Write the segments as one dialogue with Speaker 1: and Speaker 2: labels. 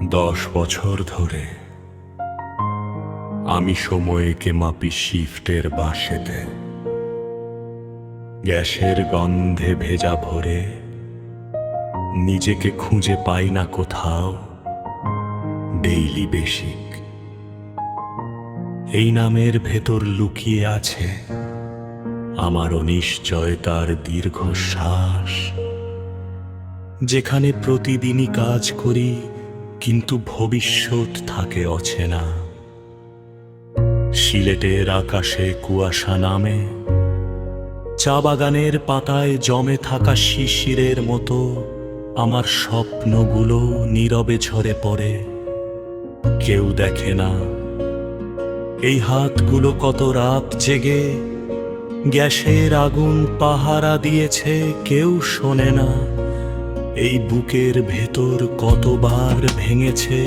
Speaker 1: 10 বছর ধরে আমি সময়কে মাপি শিফটের বাঁশেতে, গ্যাসের গন্ধে ভেজা ভরে নিজেকে খুঁজে পাই না কোথাও। ডেইলি বেসিক এই নামের ভেতর লুকিয়ে আছে আমার অনিশ্চয়তার দীর্ঘশ্বাস, যেখানে প্রতিদিনই কাজ করি কিন্তু ভবিষ্যৎ থাকে অচেনা। সিলেটের আকাশে কুয়াশা নামে, চা বাগানের পাতায় জমে থাকা শিশিরের মতো আমার স্বপ্নগুলো নীরবে ঝরে পড়ে। কেউ দেখে না এই হাতগুলো কত রাত জেগে গ্যাসের আগুন পাহারা দিয়েছে। কেউ শোনে না এই বুকের ভেতর কতবার ভেঙেছে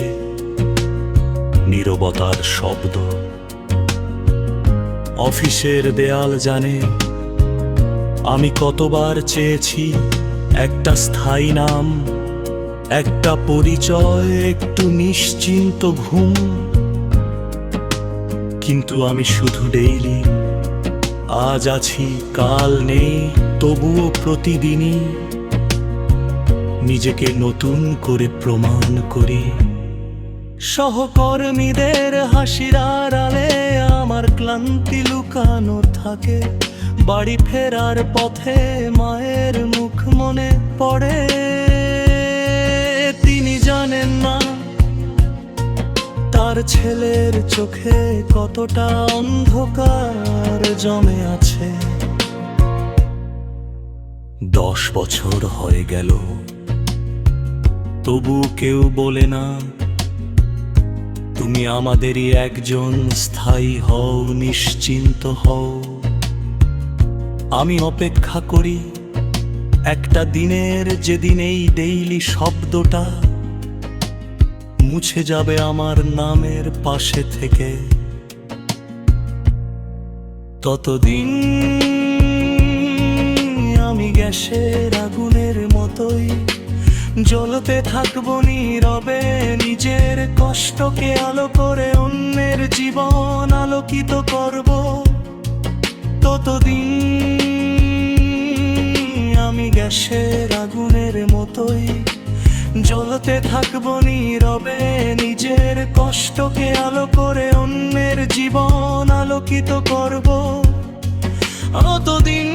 Speaker 1: নীরবতার শব্দ। অফিসের দেয়াল জানে আমি কতবার চেয়েছি একটা স্থায়ী নাম, একটা পরিচয়, একটু নিশ্চিন্ত ঘুম। কিন্তু আমি শুধু ডেইলি, আজ আছি কাল নেই, তবুও প্রতিদিনই নিজেকে নতুন করে প্রমাণ করি। সহকর্মীদের হাসির আড়ালে আমার ক্লান্তি লুকানো থাকে। বাড়ি ফেরার পথে মায়ের মুখ মনে পড়ে। তিনি জানেন না তার ছেলের চোখে কতটা অন্ধকার জমে আছে। 10 বছর হয়ে গেল, তবু কেউ বলে না তুমি আমাদেরই একজন, স্থায়ী হও, নিশ্চিন্ত হও। আমি অপেক্ষা করি একটা দিনের, যেদিন এই ডেইলি শব্দটা মুছে যাবে আমার নামের পাশে থেকে। ততদিন আমি গ্যাসের আগুনের মতোই জ্বলতে থাকবো নীরবে, নিজের কষ্টকে আলো করে অন্যের জীবন আলোকিত করব। ততদিন আমি গ্যাসের আগুনের মতোই জ্বলতে থাকবো নীরবে, নিজের কষ্টকে আলো করে অন্যের জীবন আলোকিত করব। ততদিন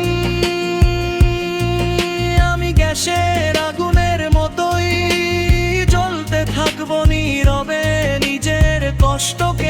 Speaker 1: আমি গ্যাসের আগুনের মতোই জ্বলতে থাকবো নীরবে, নিজের কষ্টকে